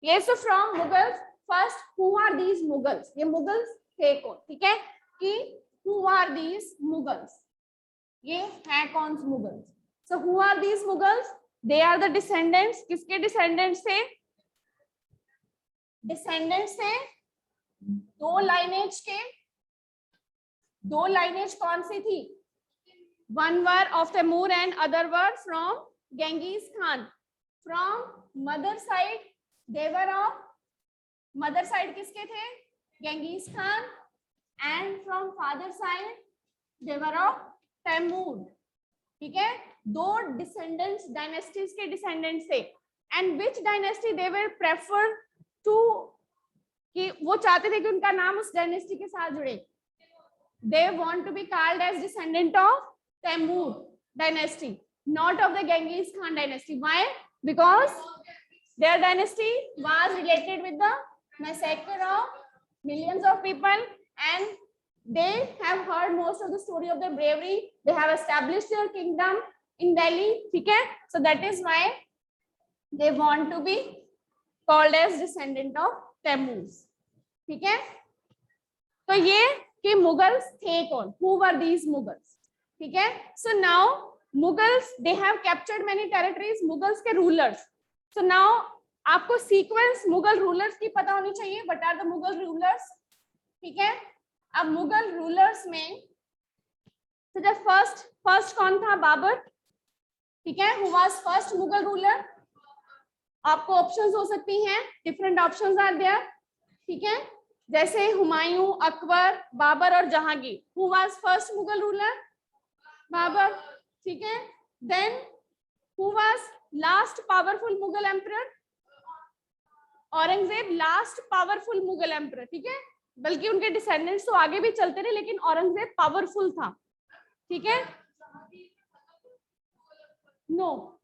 ये so from Mughals first who are these Mughals, ये मुगल्स थे कौन, ठीक है, कि हु आर दीज मुगल्स, ये हैं कौन से Mughals. So who are these Mughals, they are the descendants, किसके डिसेंडेंट्स थे, डिसेंडेंट्स थे दो लाइनेज के, दो लाइनेज कौन सी थी, one were of Timur and other were from Genghis Khan. From mother side they were of, mother side किसके थे, Genghis Khan, and from father side they were of Timur, ठीक है, दो डिसेंडेंट्स डायनेस्टीज के डिसेंडेंट्स थे। And which dynasty they were prefer to, कि वो चाहते थे कि उनका नाम उस डायनेस्टी के साथ जुड़े, they want to be called as descendant of Timur dynasty, not of the Genghis Khan dynasty. Why? Because their dynasty was related with the massacre of millions of people, and they have heard most of the story of their bravery. They have established their kingdom in Delhi, ठीक है, so that is why they want to be called as descendant of Tammuz, ठीक है। तो ये कि Mughals थे कौन, who were these Mughals, ठीक है। so now Mughals they have captured many territories, Mughals के रूलर्स। So now आपको सीक्वेंस मुगल रूलर्स की पता होनी चाहिए, what are the Mughal rulers, ठीक है। अब मुगल रूलर्स में तो जब फर्स्ट कौन था, बाबर, ठीक है, who was first Mughal ruler. आपको ऑप्शंस हो सकती हैं, डिफरेंट ऑप्शंस आर देयर, ठीक है, जैसे हुमायूं, अकबर, बाबर और Jahangir. Who was first Mughal ruler, Babur, ठीक है। Then who was last powerful Mughal emperor, Aurangzeb last powerful Mughal emperor, ठीक है, बल्कि उनके डिसेंडेंट्स तो आगे भी चलते रहे लेकिन औरंगजेब पावरफुल था, ठीक है। नो,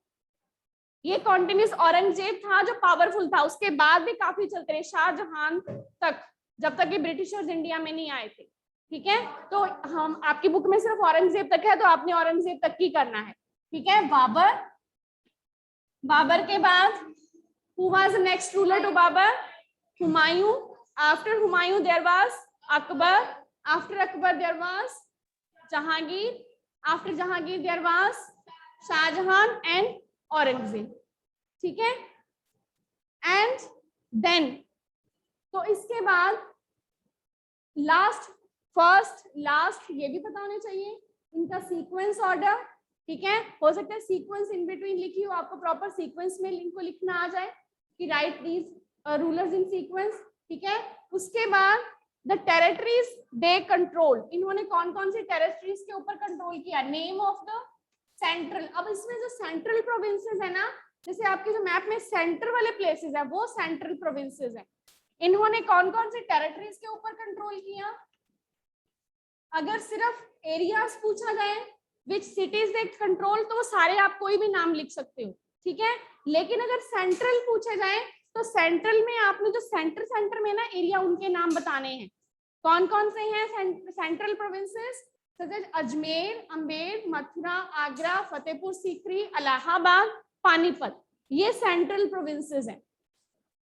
ये कॉन्टिन्यूस औरंगजेब था जो पावरफुल था, उसके बाद भी काफी चलते रहे शाहजहां तक, जब तक कि ब्रिटिशर्स इंडिया में नहीं आए थे, ठीक है। तो हम आपकी बुक में सिर्फ औरंगजेब तक है, तो आपने औरंगजेब तक की करना है, ठीक है। बाबर, बाबर के बाद who was the next ruler to Babur? Humayun. After Humayun there was Akbar. After Akbar there was Jahangir. After Jahangir there was Shah Jahan and Aurangzeb, ठीक है। And then तो इसके बाद लास्ट, फर्स्ट, लास्ट, ये भी पता होने चाहिए इनका सीक्वेंस ऑर्डर, ठीक है। हो सकता है सीक्वेंस इन बिटवीन लिखी हो, आपको प्रॉपर सीक्वेंस में इनको लिखना आ जाए कि right these rulers in sequence, ठीक है। उसके बाद द टेरिटरीज दे कंट्रोल, इन्होंने कौन कौन सी टेरिटरीज के ऊपर कंट्रोल किया, नेम ऑफ द सेंट्रल। अब इसमें जो सेंट्रल प्रोविंसेस है ना, जैसे आपके जो मैप में सेंटर वाले प्लेसेस है वो सेंट्रल प्रोविंसेस है, इन्होंने कौन कौन सी टेरिटरीज के ऊपर कंट्रोल किया। अगर सिर्फ एरियाज पूछा जाए विच सिटीज दे कंट्रोल, तो वो सारे आप कोई भी नाम लिख सकते हो, ठीक है। लेकिन अगर सेंट्रल पूछे जाए तो सेंट्रल में आपने जो सेंटर में ना एरिया, उनके नाम बताने हैं, कौन कौन से हैं सेंट्रल प्रोविंसेस, सच अजमेर, अम्बेर, मथुरा, आगरा, फतेहपुर सीकरी, इलाहाबाद, पानीपत, ये सेंट्रल प्रोविंसेस हैं,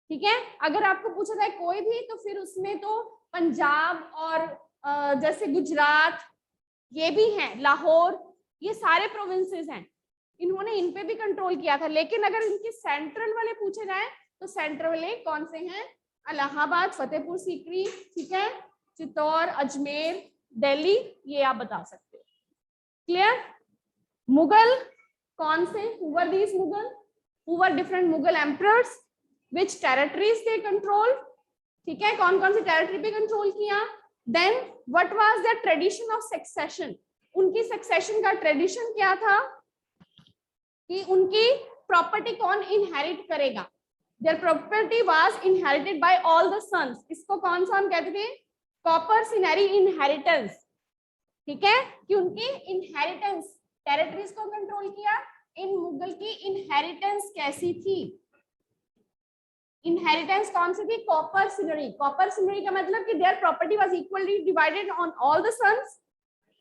ठीक है। अगर आपको पूछा जाए कोई भी, तो फिर उसमें तो पंजाब और जैसे गुजरात ये भी हैं, लाहौर, ये सारे प्रोविंसेस हैं, इन्होंने इन पे भी कंट्रोल किया था। लेकिन अगर इनके सेंट्रल वाले पूछे जाए तो सेंट्रल वाले कौन से हैं, इलाहाबाद, फतेहपुर सीकरी, ठीक है, चित्तौड़, अजमेर, दिल्ली, ये आप बता सकते हो, क्लियर। मुगल कौन से, who were these Mughal, who were different Mughal emperors, which territories they control, ठीक है, कौन कौन सी टेरिटरी पे कंट्रोल किया। Then what was the tradition of succession, उनकी सक्सेशन का ट्रेडिशन क्या था, कि उनकी प्रॉपर्टी कौन इनहेरिट करेगा। Their property was inherited by all the sons, इसको कौन सा हम कहते थे, कॉपर्सिनरी इनहेरिटेंस, ठीक है, कि उनकी इनहेरिटेंस, टेरिटरीज को कंट्रोल किया। इन मुगल की इनहेरिटेंस कैसी थी, इनहेरिटेंस कौन सी थी, कॉपर्सिनरी। कॉपर्सिनरी का मतलब कि their property was equally divided on all the sons,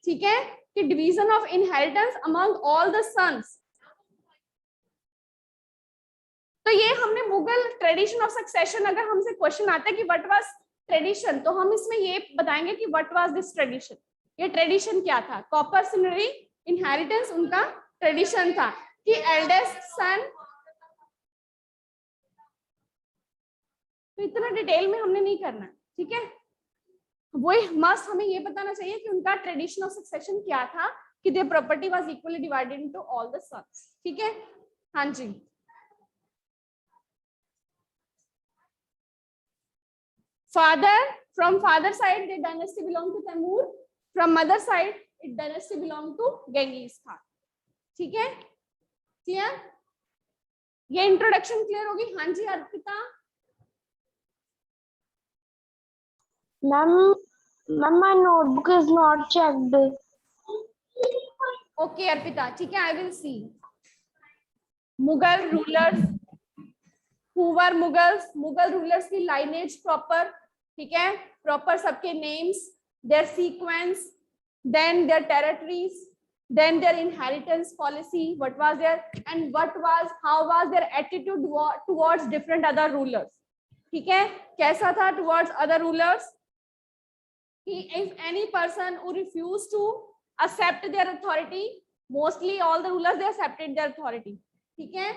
ठीक है, कि division of inheritance among all the sons. तो ये हमने मुगल ट्रेडिशन ऑफ सक्सेशन, अगर हमसे क्वेश्चन आता है कि व्हाट वाज ट्रेडिशन, तो हम इसमें ये बताएंगे कि व्हाट वाज दिस ट्रेडिशन, ये ट्रेडिशन क्या था। कॉपर सिनरी इनहेरिटेंस उनका ट्रेडिशन था कि एल्डेस्ट सन, तो इतना डिटेल में हमने नहीं करना, ठीक है। वही मस्ट हमें ये बताना चाहिए कि उनका ट्रेडिशन ऑफ सक्सेशन क्या था, कि their property was equally divided into all the sons, ठीक है। हाँ जी, father, from father side the dynasty belong to Taimur, from mother side it dynasty belong to Genghis Khan, ठीक है। क्लियर, ये introduction clear होगी। हाँ जी Arpita. Ma'am, my notebook is not checked. Okay Arpita, ठीक है, I will see. Mughal rulers, who were Mughals, Mughal rulers की lineage proper, ठीक है, प्रॉपर सबके names, their sequence, then their territories, then their inheritance policy, what was their, and how was their attitude towards different other rulers, ठीक है, कैसा था towards other rulers, if any person who refused to accept their authority, mostly all the rulers they accepted their authority, ठीक है,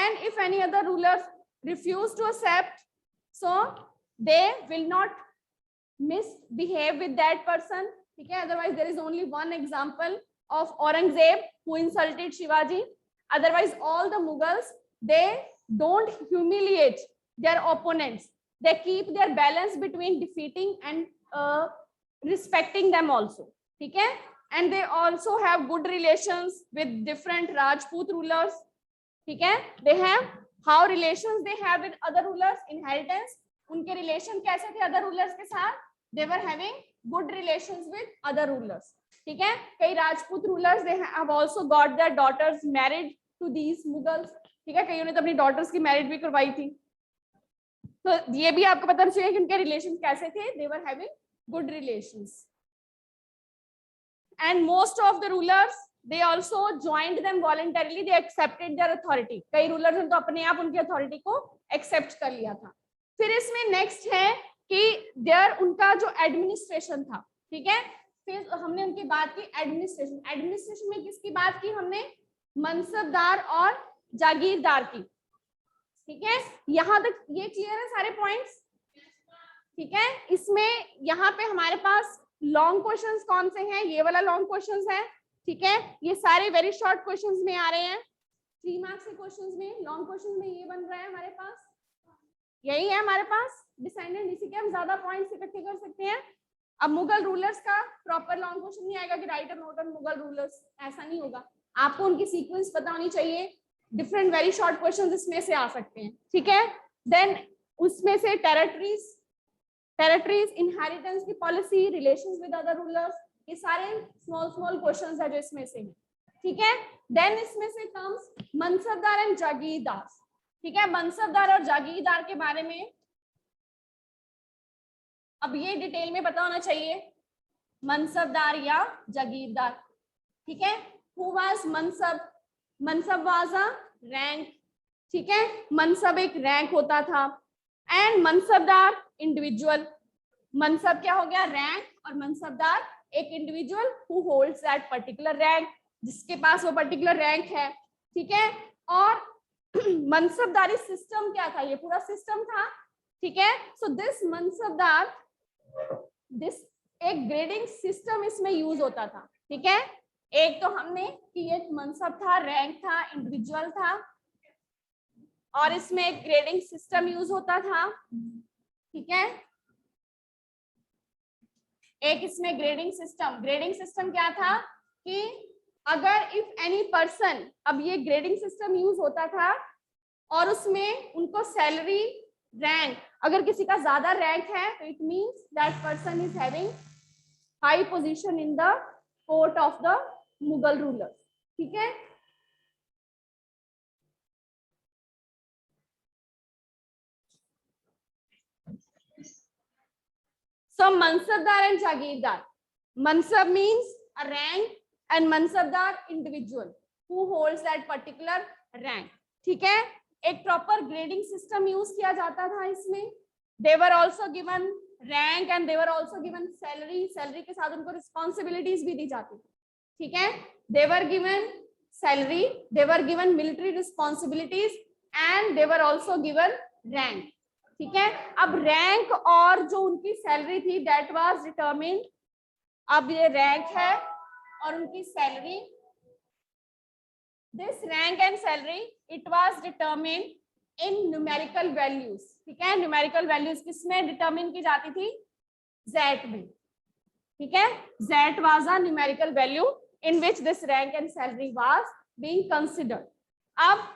and if any other rulers refuse to accept, so they will not misbehave with that person, ठीक है। otherwise there is only one example of Aurangzeb who insulted Shivaji, otherwise all the Mughals they don't humiliate their opponents, they keep their balance between defeating and respecting them also, ठीक है, and they also have good relations with different Rajput rulers, ठीक है। they have how relations they have with other rulers, inheritance, उनके relation कैसे थे other rulers के साथ, they were having good relations with other rulers, ठीक है। कई Rajput rulers they have also got their daughters married to these Mughals, ठीक है, कईयों ने तो अपनी डॉटर्स की मैरिज भी करवाई थी, तो ये भी आपको पता चाहिए कि उनके रिलेशन कैसे थे, they were having good relations, and most of the rulers they also joined them voluntarily, they accepted their authority, कई रूलर्स ने तो अपने आप उनकी अथॉरिटी को एक्सेप्ट कर लिया था। फिर इसमें नेक्स्ट है कि देयर उनका जो एडमिनिस्ट्रेशन था, ठीक है, फिर हमने उनकी बात की एडमिनिस्ट्रेशन, एडमिनिस्ट्रेशन में किसकी बात की हमने, मनसबदार और जागीरदार की, ठीक है। यहां तक ये क्लियर है सारे पॉइंट्स, ठीक है। इसमें यहाँ पे हमारे पास लॉन्ग क्वेश्चंस कौन से हैं, ये वाला लॉन्ग क्वेश्चंस है, ठीक है, ये सारे वेरी शॉर्ट क्वेश्चंस में आ रहे हैं, 3 मार्क्स के क्वेश्चंस में, लॉन्ग क्वेश्चंस में ये बन रहा है हमारे पास, यही है हमारे पास डिसेंडेंट, इसी के हम ज्यादा पॉइंट्स इकट्ठे कर सकते हैं। अब मुगल रूलर्स का प्रॉपर लॉन्ग क्वेश्चन नहीं आएगा कि राइट और नोट ऑन मुगल रूलर्स, ऐसा नहीं होगा, आपको उनकी सीक्वेंस पता होनी चाहिए, डिफरेंट वेरी शॉर्ट क्वेश्चंस इसमें से आ सकते हैं, ठीक है। देन उसमें से टेरिटरीज, इनहेरिटेंस की policy, relations with other rulers, ये सारे स्मॉल क्वेश्चंस है जो इसमें से हैं, ठीक है। देन इसमें से कम्स मनसबदार एंड जागीरदार, ठीक है, मनसबदार और जागीरदार के बारे में अब ये डिटेल में पता होना चाहिए, मनसबदार या जागीरदार, ठीक है। Who was mansab, mansab was a rank, ठीक है, मनसब एक रैंक होता था, एंड मनसबदार इंडिविजुअल, मनसब क्या हो गया रैंक, और मनसबदार एक individual who holds that particular rank, जिसके पास वो पर्टिकुलर रैंक है, ठीक है। और मनसबदारी सिस्टम क्या था, ये पूरा सिस्टम था, ठीक है। सो दिस मनसबदार, दिस एक ग्रेडिंग सिस्टम इसमें यूज होता था, ठीक है। एक तो हमने कि ये मनसब था, रैंक था, इंडिविजुअल था, और इसमें एक ग्रेडिंग सिस्टम यूज होता था, ठीक है। एक इसमें ग्रेडिंग सिस्टम क्या था कि अगर इफ एनी पर्सन, अब ये ग्रेडिंग सिस्टम यूज होता था और उसमें उनको सैलरी, रैंक, अगर किसी का ज्यादा रैंक है तो it means that person is having high position in the court of the Mughal rulers, ठीक है। So mansabdar and jagirdar. Mansab means a rank and mansabdar individual who holds that particular rank. ठीक है, एक proper grading system use किया जाता था इसमें। They were also given rank and they were also given salary, salary के साथ उनको रिस्पॉन्सिबिलिटीज भी दी जाती थी, ठीक है। They were given salary, they were given military responsibilities and they were also given rank, ठीक है। अब रैंक और जो उनकी सैलरी थी दैट वाज डिटरमिन्ड, अब ये रैंक है और उनकी salary, this rank and salary it was determined in numerical values, ठीक है। न्यूमेरिकल वैल्यूज किसमें डिटरमिन की जाती थी? जेड में, ठीक है। Z was a numerical value in which this rank and salary was being considered. अब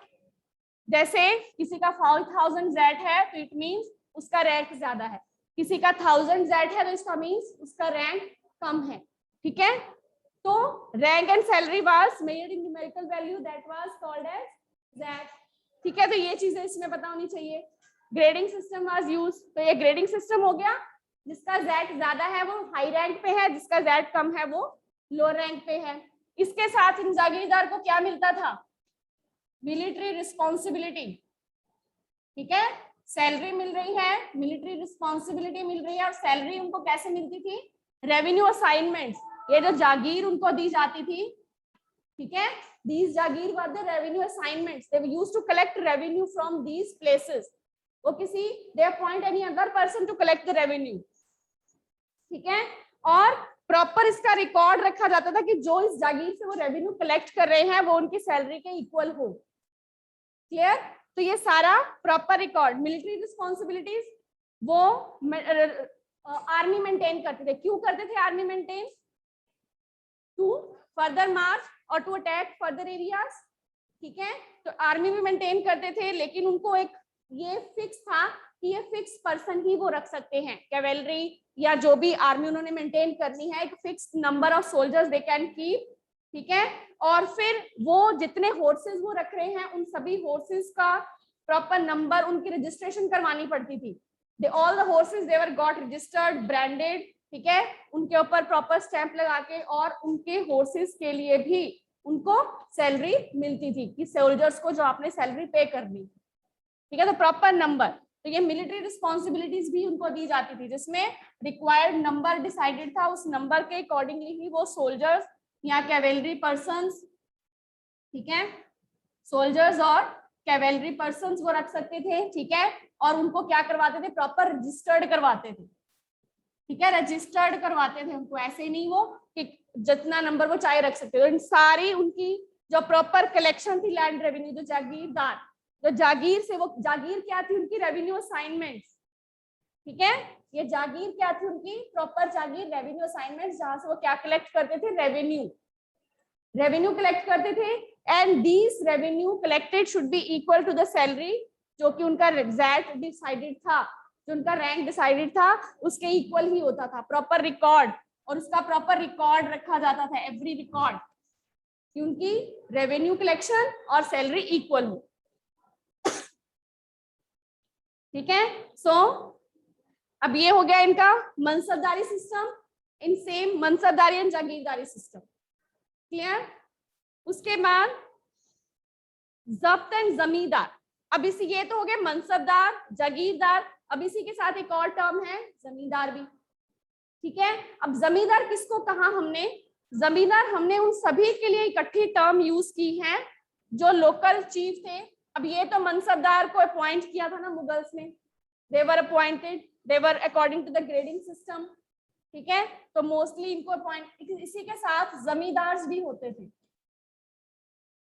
जैसे किसी का 4000 जेड है तो इट मींस उसका रैंक ज्यादा है, किसी का 1000 जेड है तो इसका मींस उसका रैंक कम है, ठीक है। तो rank and salary was measured in numerical value that was called as zat, ठीक है। तो ये चीजें इसमें पता होनी चाहिए। ग्रेडिंग सिस्टम वाज यूज्ड, तो ये ग्रेडिंग सिस्टम हो गया, जिसका जेड ज्यादा है वो हाई रैंक पे है, जिसका जेड कम है वो लो रैंक पे है। इसके साथ इन जागीरदार को क्या मिलता था? मिलिट्री रिस्पॉन्सिबिलिटी, ठीक है। सैलरी मिल रही है, मिलिट्री रिस्पॉन्सिबिलिटी मिल रही है, और सैलरी उनको कैसे मिलती थी? रेवेन्यू असाइनमेंट्स, ये जो जागीर उनको दी जाती थी, ठीक है। These Jagir were the revenue assignments, they used to collect revenue from these places. वो किसी they appoint any other person to collect the revenue, ठीक है। और प्रॉपर इसका रिकॉर्ड रखा जाता था कि जो इस जागीर से वो रेवेन्यू कलेक्ट कर रहे हैं वो उनकी सैलरी के इक्वल हो, क्लियर। तो ये सारा प्रॉपर रिकॉर्ड। मिलिट्री रिस्पॉन्सिबिलिटीज वो आर्मी मेंटेन करते थे। क्यों करते थे आर्मी मेंटेन? टू फर्दर मार्च और टू अटैक फर्दर एरियाज, ठीक है। तो आर्मी भी मेंटेन करते थे, लेकिन उनको एक ये फिक्स था कि ये फिक्स पर्सन ही वो रख सकते हैं, कैवेलरी या जो भी आर्मी उन्होंने मेंटेन करनी है, एक fix number of soldiers they can keep, ठीक है। और फिर वो जितने हॉर्सेस वो रख रहे हैं उन सभी हॉर्सेस का प्रॉपर नंबर उनकी रजिस्ट्रेशन करवानी पड़ती थी। They all the horses they were got registered, branded, ठीक है। उनके ऊपर प्रॉपर स्टैंप लगा के, और उनके हॉर्सेस के लिए भी उनको सैलरी मिलती थी कि सोल्जर्स को जो आपने सैलरी पे करनी, ठीक है। तो प्रॉपर नंबर, तो ये मिलिट्री रिस्पॉन्सिबिलिटीज भी उनको दी जाती थी, जिसमें रिक्वायर्ड नंबर डिसाइडेड था, उस नंबर के अकॉर्डिंगली ही वो सोल्जर्स या कैवेलरी पर्सन्स, ठीक है, सोल्जर्स और कैवेलरी पर्सन्स वो रख सकते थे, ठीक है। और उनको क्या करवाते थे? प्रॉपर रजिस्टर्ड करवाते थे, ठीक है, रजिस्टर्ड करवाते थे उनको, ऐसे नहीं वो कि जितना नंबर वो चाहे रख सकते थे। तो सारी उनकी जो प्रॉपर कलेक्शन थी लैंड रेवेन्यू, जो जागीरदार, जो जागीर से वो जागीर क्या थी? उनकी रेवेन्यू असाइनमेंट्स, ठीक है। ये जागीर क्या थी? उनकी प्रॉपर जागीर रेवेन्यू असाइनमेंट्स, जहां से वो क्या कलेक्ट करते थे? रेवेन्यू कलेक्ट करते थे। And these revenue collected should be equal to the salary, जो कि उनका जेड डिसाइडेड था, जो उनका रैंक डिसाइडेड था उसके इक्वल ही होता था। प्रॉपर रिकॉर्ड, और उसका प्रॉपर रिकॉर्ड रखा जाता था, एवरी रिकॉर्ड, कि उनकी रेवेन्यू कलेक्शन और सैलरी इक्वल हो, ठीक है। सो अब ये हो गया इनका mansabdari system, in same mansabdari and jagirdari system, clear. उसके बाद जब्त एंड जमींदार। अब इसी, ये तो हो गए मनसबदार, जागीरदार, अब इसी के साथ एक और टर्म है जमींदार भी, ठीक है। अब जमींदार किसको कहा हमने? जमींदार हमने उन सभी के लिए इकट्ठी टर्म यूज की है जो लोकल चीफ थे। अब ये तो मनसबदार को अपॉइंट किया था ना मुगल्स ने, they were appointed, they were according to the grading system, ठीक है। तो मोस्टली इनको अपॉइंट, इसी के साथ जमींदार भी होते थे।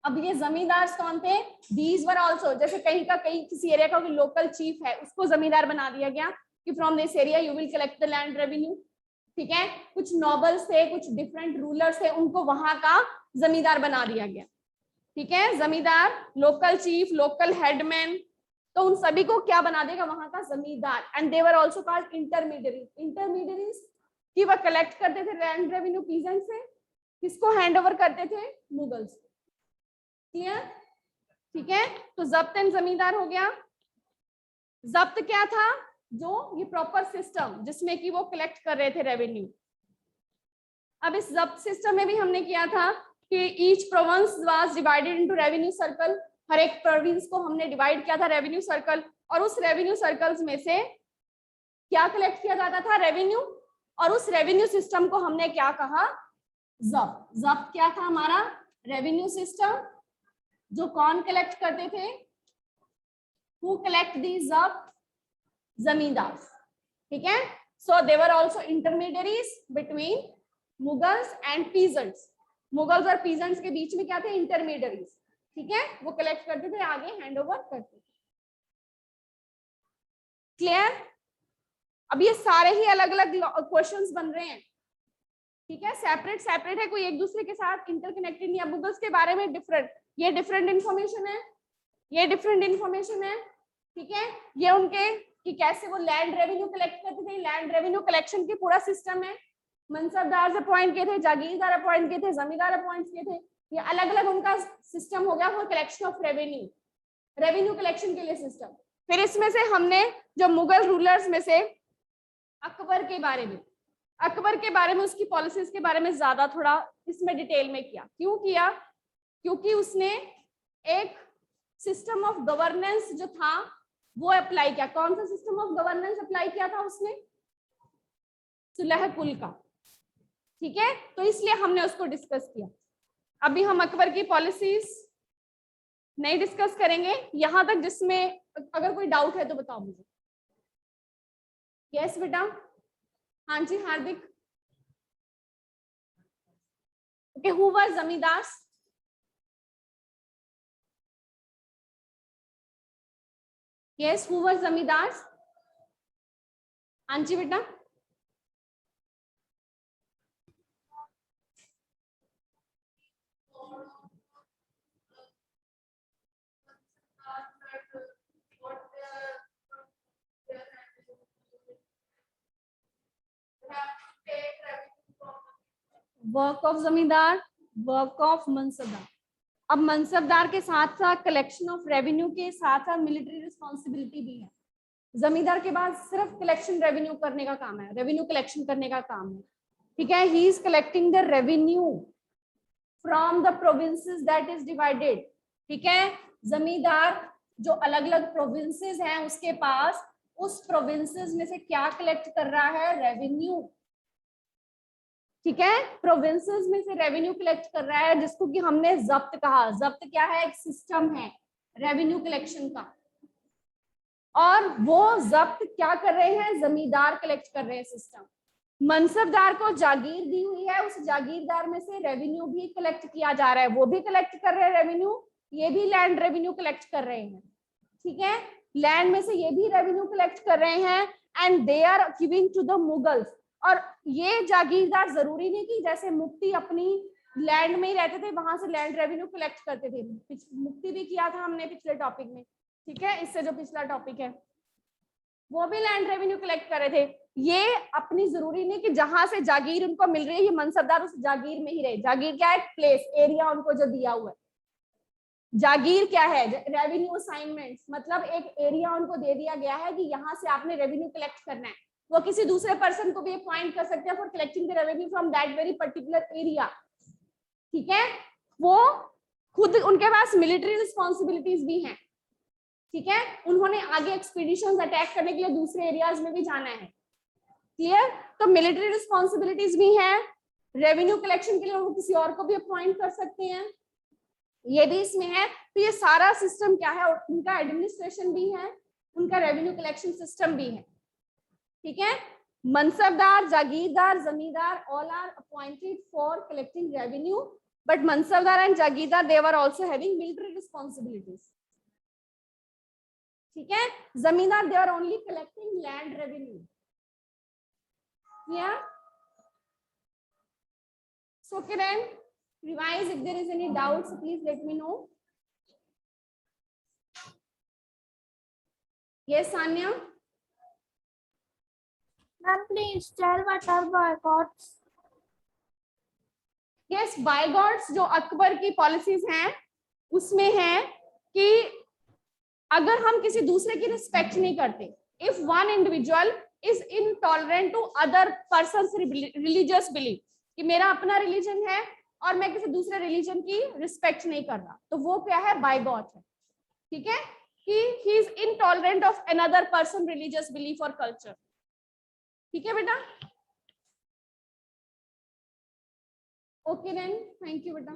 अब ये जमींदार कौन थे? दीज वर आल्सो, जैसे कहीं का कहीं किसी एरिया का लोकल चीफ है, उसको जमींदार बना दिया गया कि from this area you will collect the land revenue, ठीक है। कुछ नॉबल्स थे, कुछ डिफरेंट रूलर्स थे, उनको वहां का जमींदार बना दिया गया, ठीक है। जमींदार, लोकल चीफ, लोकल हेडमैन, तो उन सभी को क्या बना देगा? वहां का जमींदार। And they were also called intermediaries, कि वह कलेक्ट करते थे लैंड रेवेन्यू पीजेंट से, किसको हैंड ओवर करते थे? मुगल्स, क्लियर, ठीक है। तो जब्त एंड जमींदार हो गया। जब्त क्या था? जो ये प्रॉपर सिस्टम जिसमें कि वो कलेक्ट कर रहे थे रेवेन्यू। अब इस जब्त सिस्टम में भी हमने किया था कि each province was divided into revenue circle, हर एक प्रोविंस को हमने डिवाइड किया था रेवेन्यू सर्कल, और उस रेवेन्यू सर्कल्स में से क्या कलेक्ट किया जाता था? रेवेन्यू। और उस रेवेन्यू सिस्टम को हमने क्या कहा? जब्त। जब्त क्या था हमारा? Revenue system. जो कौन कलेक्ट करते थे? हु कलेक्ट दी जब्त? जमींदार। ठीक है। So they were also intermediaries between Mughals and peasants. Mughals और पीजेंट्स के बीच में क्या थे? इंटरमीडियरीज। ठीक है, वो कलेक्ट करते थे, आगे हैंड ओवर करते थे। क्लियर? अब ये सारे ही अलग अलग क्वेश्चंस बन रहे हैं। ठीक है, सेपरेट सेपरेट है, कोई एक दूसरे के साथ इंटरकनेक्टेड नहीं है। मुगल्स के बारे में डिफरेंट, ये डिफरेंट इंफॉर्मेशन है, ये डिफरेंट इंफॉर्मेशन है। ठीक है, ये उनके कि कैसे वो लैंड रेवेन्यू कलेक्ट करते थे, लैंड रेवेन्यू कलेक्शन की पूरा सिस्टम है। मनसबदार अपॉइंट किए थे, जागीरदार अपॉइंट किए थे, जमींदार अपॉइंट किए थे। ये अलग अलग उनका सिस्टम हो गया for collection of revenue, revenue collection के लिए सिस्टम। फिर इसमें से हमने जो मुगल रूलर्स में से अकबर के बारे में, अकबर के बारे में, उसकी पॉलिसीज के बारे में ज्यादा थोड़ा इसमें डिटेल में किया। क्यों किया? क्योंकि उसने एक सिस्टम ऑफ गवर्नेंस जो था वो अप्लाई किया। कौन सा सिस्टम ऑफ गवर्नेंस अप्लाई किया था उसने? सुलह कुल का। ठीक है, तो इसलिए हमने उसको डिस्कस किया। अभी हम अकबर की पॉलिसीज नहीं डिस्कस करेंगे यहां तक, जिसमें अगर कोई डाउट है तो बताओ मुझे। यस बेटा। हाँ जी हार्दिक। ओके, हु वाज जमींदार? यस, हु वाज जमींदार? हाँ जी बेटा। वर्क ऑफ जमींदार, वर्क ऑफ मनसबदार। अब मनसबदार के साथ साथ कलेक्शन ऑफ रेवेन्यू के साथ साथ मिलिट्री रिस्पॉन्सिबिलिटी भी है। जमींदार के बाद सिर्फ कलेक्शन रेवेन्यू करने का काम है, रेवेन्यू कलेक्शन करने का काम है। ठीक है, he is collecting the revenue from the provinces that is divided. ठीक है, जमींदार जो अलग अलग प्रोविंसेस हैं उसके पास, उस प्रोविंसेस में से क्या कलेक्ट कर रहा है? रेवेन्यू। ठीक है, प्रोविंसेस में से रेवेन्यू कलेक्ट कर रहा है, जिसको कि हमने जब्त कहा। जब्त क्या है? एक सिस्टम है रेवेन्यू कलेक्शन का। और वो जब्त क्या कर रहे हैं? जमींदार कलेक्ट कर रहे हैं सिस्टम। मनसबदार को जागीर दी हुई है, उस जागीरदार में से रेवेन्यू भी कलेक्ट किया जा रहा है, वो भी कलेक्ट कर रहे हैं रेवेन्यू, ये भी लैंड रेवेन्यू कलेक्ट कर रहे हैं। ठीक है, लैंड में से ये भी रेवेन्यू कलेक्ट कर रहे हैं and they are giving to the Mughals. और ये जागीरदार जरूरी नहीं कि जैसे मुफ्ती अपनी लैंड में ही रहते थे वहां से लैंड रेवेन्यू कलेक्ट करते थे। मुफ्ती भी किया था हमने पिछले टॉपिक में। ठीक है, इससे जो पिछला टॉपिक है वो भी लैंड रेवेन्यू कलेक्ट कर रहे थे। ये अपनी जरूरी नहीं कि जहां से जागीर उनको मिल रही है ये मनसबदार उस जागीर में ही रहे। जागीर क्या है? प्लेस, एरिया उनको जो दिया हुआ है। जागीर क्या है? रेवेन्यू असाइनमेंट, मतलब एक एरिया उनको दे दिया गया है कि यहाँ से आपने रेवेन्यू कलेक्ट करना है। वो किसी दूसरे पर्सन को भी अपॉइंट कर सकते हैं for collecting the revenue from that very particular area. ठीक है, वो खुद उनके पास मिलिट्री रिस्पॉन्सिबिलिटीज भी हैं। ठीक है, उन्होंने आगे एक्सपीडिशंस अटैक करने के लिए दूसरे एरियाज में भी जाना है। क्लियर? तो मिलिट्री रिस्पॉन्सिबिलिटीज भी हैं, रेवेन्यू कलेक्शन के लिए वो किसी और को भी अपॉइंट कर सकते हैं, ये भी इसमें है। तो ये सारा सिस्टम क्या है? उनका एडमिनिस्ट्रेशन भी है, उनका रेवेन्यू कलेक्शन सिस्टम भी है। ठीक है, mansabdar, jagirdar, zamindar all are appointed for collecting revenue, but mansabdar and jagirdar they were also having military responsibilities. ठीक है, zamindar they are only collecting land revenue. Yeah. So Kiran, revise if there is any doubts, please let me know. Yes, Sanya. Ma'am, please tell what are boycotts? Yes, boycotts जो अकबर की policies हैं उसमें है कि अगर हम किसी दूसरे की रिस्पेक्ट नहीं करते, if one individual is intolerant to other person's religious belief, कि मेरा अपना रिलीजन है और मैं किसी दूसरे रिलीजन की रिस्पेक्ट नहीं कर रहा, तो वो क्या है? बायगॉट है। ठीक है, he is intolerant of another person religious belief or culture. ठीक है बेटा, ओके देन, थैंक यू बेटा.